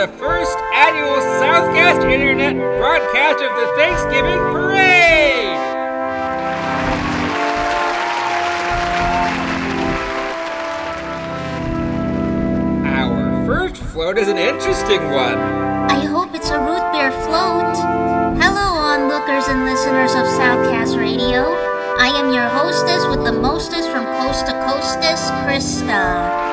the first annual Southcast Internet broadcast of the Thanksgiving Parade! Our first float is an interesting one. I hope it's a root beer float. Hello, onlookers and listeners of Southcast Radio. I am your hostess with the mostest from coast to coastess, Krista.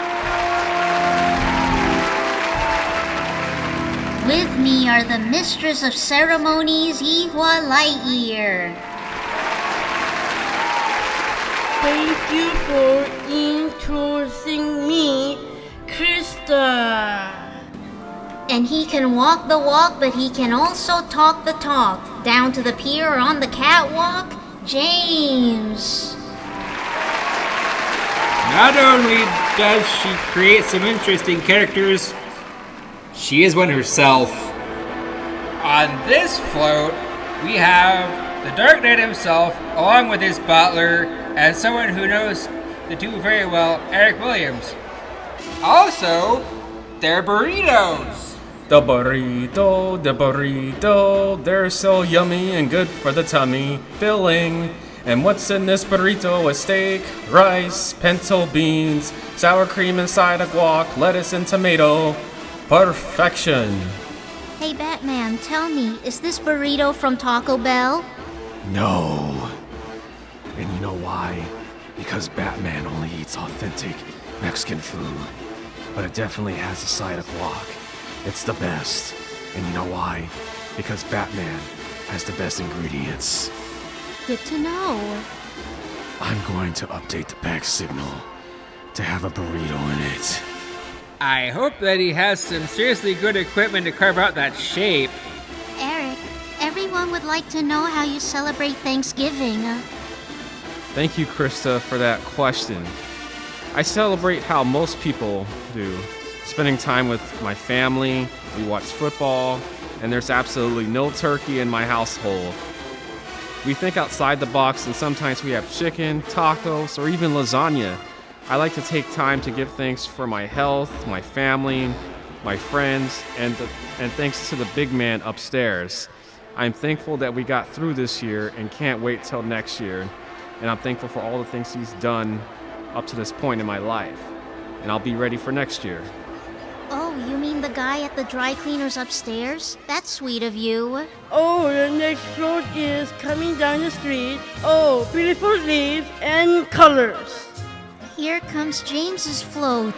With me are the mistress of ceremonies, Ihua Lightyear. Thank you for introducing me, Krista. And he can walk the walk, but he can also talk the talk. Down to the pier or on the catwalk, James. Not only does she create some interesting characters, she is one herself. On this float, we have the Dark Knight himself, along with his butler, and someone who knows the two very well, Eric Williams. Also, they're burritos. The burrito, they're so yummy and good for the tummy, filling. And what's in this burrito? A steak, rice, pinto beans, sour cream inside a guac, lettuce and tomato. Perfection. Hey Batman, tell me, is this burrito from Taco Bell? No. And you know why? Because Batman only eats authentic Mexican food. But it definitely has a side of guac. It's the best. And you know why? Because Batman has the best ingredients. Good to know. I'm going to update the back signal to have a burrito in it. I hope that he has some seriously good equipment to carve out that shape. Eric, everyone would like to know how you celebrate Thanksgiving. Thank you, Krista, for that question. I celebrate how most people do. Spending time with my family, we watch football, and there's absolutely no turkey in my household. We think outside the box, and sometimes we have chicken, tacos, or even lasagna. I like to take time to give thanks for my health, my family, my friends, and thanks to the big man upstairs. I'm thankful that we got through this year and can't wait till next year. And I'm thankful for all the things he's done up to this point in my life. And I'll be ready for next year. Oh, you mean the guy at the dry cleaners upstairs? That's sweet of you. Oh, the next float is coming down the street. Oh, beautiful leaves and colors. Here comes James's float.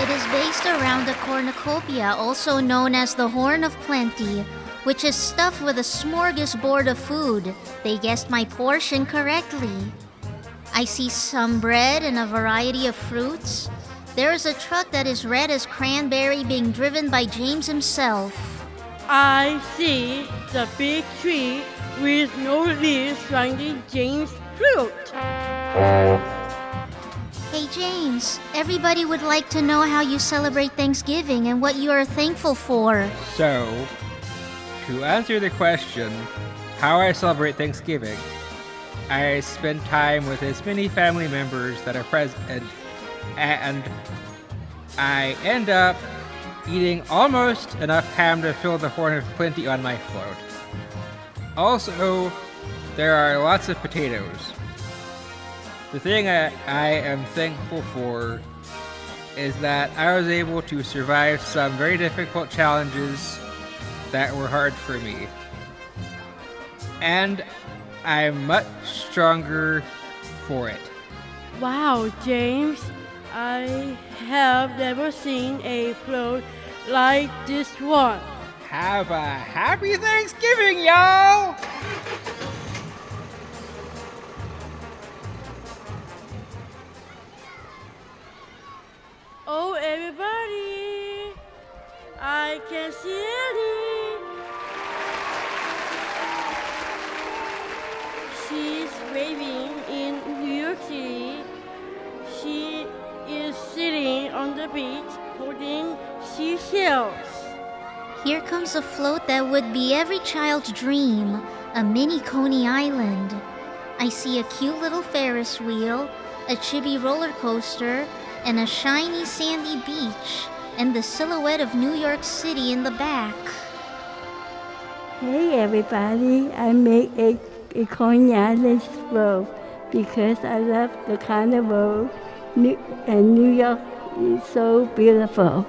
It is based around a cornucopia, also known as the Horn of Plenty, which is stuffed with a smorgasbord of food. They guessed my portion correctly. I see some bread and a variety of fruits. There is a truck that is red as cranberry being driven by James himself. I see the big tree with no leaves surrounding James' float. Hey James, everybody would like to know how you celebrate Thanksgiving and what you are thankful for. So, to answer the question, how I celebrate Thanksgiving, I spend time with as many family members that are present, and I end up eating almost enough ham to fill the Horn of Plenty on my float. Also, there are lots of potatoes. The thing I am thankful for is that I was able to survive some very difficult challenges that were hard for me. And I'm much stronger for it. Wow, James, I have never seen a float like this one. Have a happy Thanksgiving, y'all! Oh, everybody, I can see Annie. She's waving in New York City. She is sitting on the beach holding seashells. Here comes a float that would be every child's dream, a mini Coney Island. I see a cute little Ferris wheel, a chibi roller coaster, and a shiny sandy beach, and the silhouette of New York City in the back. Hey everybody, I make a Cornelius roll because I love the carnival and New York is so beautiful.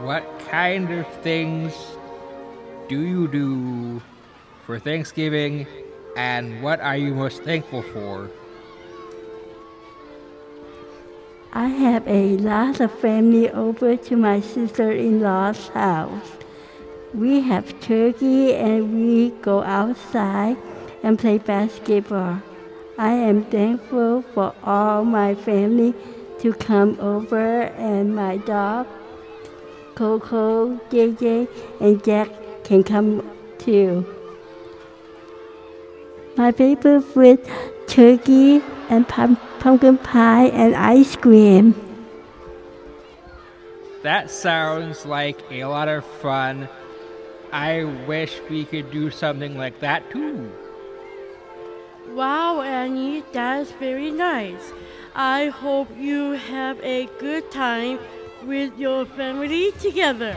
What kind of things do you do for Thanksgiving, and what are you most thankful for? I have a lot of family over to my sister-in-law's house. We have turkey and we go outside and play basketball. I am thankful for all my family to come over and my dog, Coco, JJ, and Jack can come too. My favorite food, turkey and pumpkin pie and ice cream. That sounds like a lot of fun. I wish we could do something like that too. Wow, Annie, that's very nice. I hope you have a good time with your family together.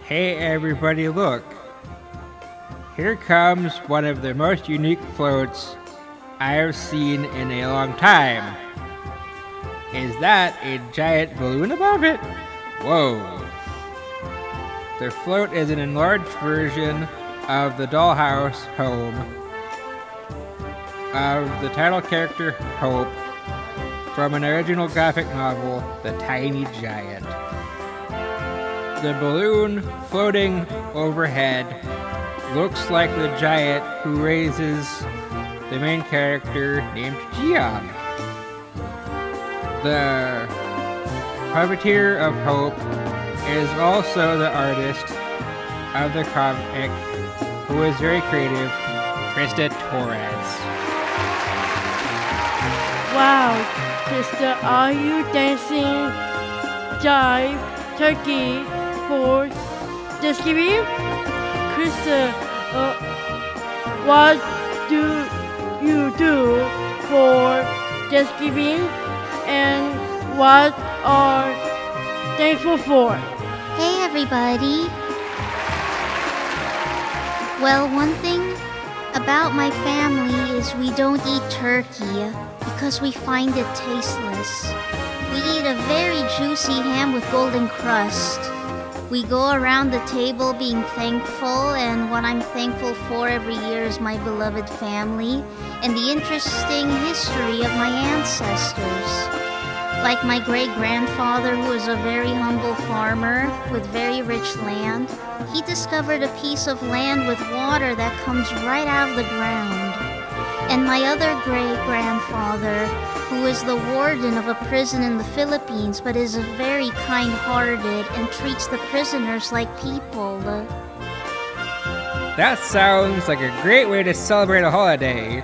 Hey everybody, look. Here comes one of the most unique floats I have seen in a long time. Is that a giant balloon above it? Whoa. The float is an enlarged version of the dollhouse home of the title character Hope from an original graphic novel, The Tiny Giant. The balloon floating overhead looks like the giant who raises the main character named Gian. The puppeteer of Hope is also the artist of the comic, who is very creative, Krista Torres. Wow, Krista, are you dancing jive turkey for Thanksgiving? Krista, what do you do for Thanksgiving, and what are thankful for? Hey everybody! Well, one thing about my family is we don't eat turkey because we find it tasteless. We eat a very juicy ham with golden crust. We go around the table being thankful, and what I'm thankful for every year is my beloved family and the interesting history of my ancestors. Like my great-grandfather, who was a very humble farmer with very rich land, he discovered a piece of land with water that comes right out of the ground. And my other great-grandfather, who is the warden of a prison in the Philippines, but is very kind-hearted and treats the prisoners like people. That sounds like a great way to celebrate a holiday,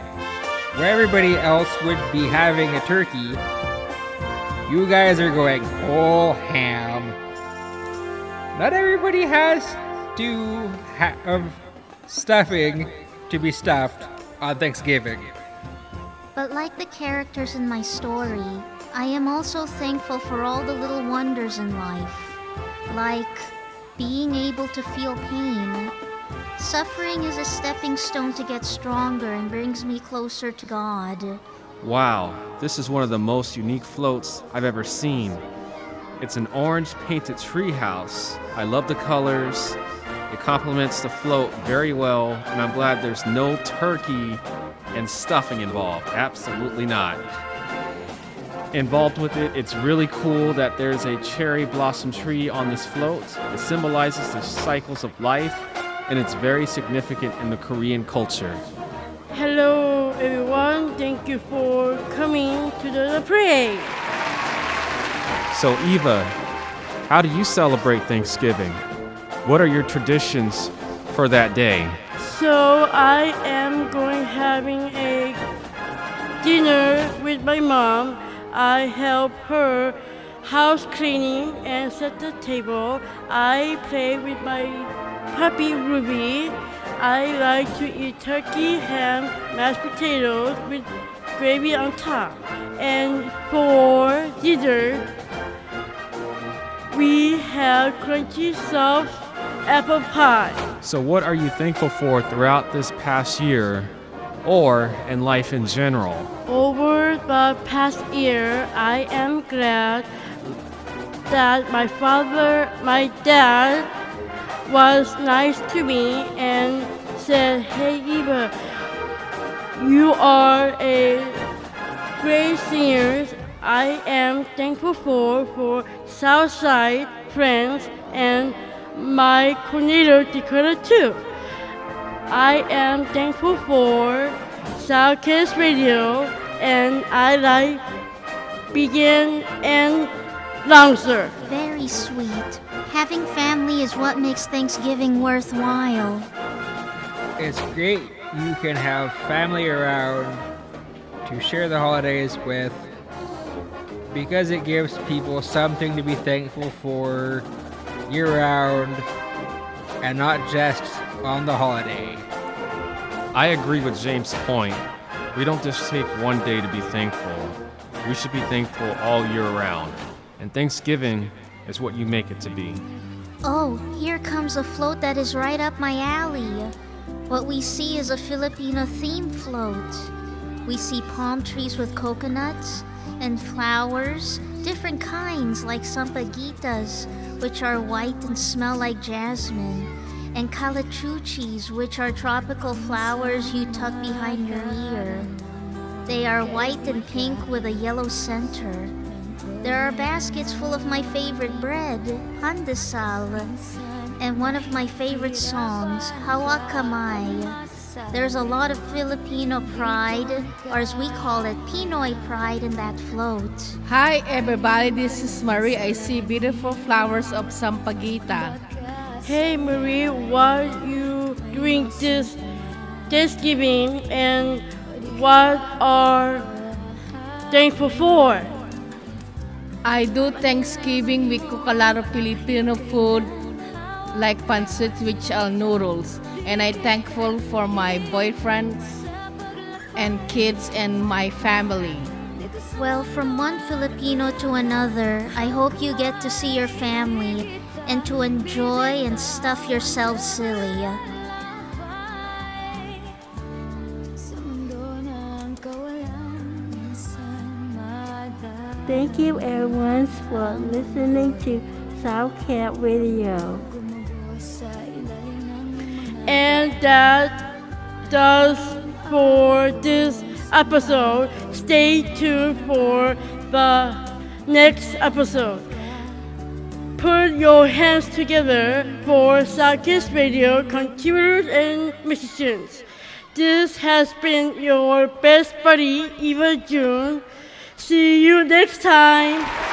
where everybody else would be having a turkey. You guys are going whole ham. Not everybody has to have stuffing to be stuffed on Thanksgiving. But like the characters in my story, I am also thankful for all the little wonders in life, like being able to feel pain. Suffering is a stepping stone to get stronger and brings me closer to God. Wow, this is one of the most unique floats I've ever seen. It's an orange painted treehouse. I love the colors. It complements the float very well, and I'm glad there's no turkey and stuffing involved. Absolutely not. Involved with it, it's really cool that there's a cherry blossom tree on this float. It symbolizes the cycles of life, and it's very significant in the Korean culture. Hello, everyone. Thank you for coming to the parade. So, Eva, how do you celebrate Thanksgiving? What are your traditions for that day? So I am having a dinner with my mom. I help her house cleaning and set the table. I play with my puppy Ruby. I like to eat turkey, ham, mashed potatoes with gravy on top. And for dessert, we have crunchy soft apple pie. So, what are you thankful for throughout this past year or in life in general? Over the past year, I am glad that my dad was nice to me and said, "Hey Eva, you are a great singer." I am thankful for Southside friends and my coordinator Dakota too. I am thankful for Southcast Radio and I like Begin and Longer. Very sweet. Having family is what makes Thanksgiving worthwhile. It's great you can have family around to share the holidays with because it gives people something to be thankful for year round and not just on the holiday. I agree with James' point. We don't just take one day to be thankful. We should be thankful all year round. And Thanksgiving is what you make it to be. Oh, here comes a float that is right up my alley. What we see is a Filipino theme float. We see palm trees with coconuts and flowers, different kinds like sampaguitas, which are white and smell like jasmine, and calachuchis, which are tropical flowers you tuck behind your ear. They are white and pink with a yellow center. There are baskets full of my favorite bread, pandesal, and one of my favorite songs, Hawa Kamay. There's a lot of Filipino pride, or as we call it, Pinoy pride in that float. Hi everybody, this is Marie. I see beautiful flowers of sampaguita. Hey Marie, what you doing this Thanksgiving and what are thankful for? I do Thanksgiving, we cook a lot of Filipino food like pancit, which are noodles. And I'm thankful for my boyfriend and kids and my family. Well, from one Filipino to another, I hope you get to see your family and to enjoy and stuff yourself silly. Thank you everyone for listening to Southcat Radio. And that does for this episode. Stay tuned for the next episode. Put your hands together for Southcast Radio contributors and musicians. This has been your best buddy, Eva June. See you next time.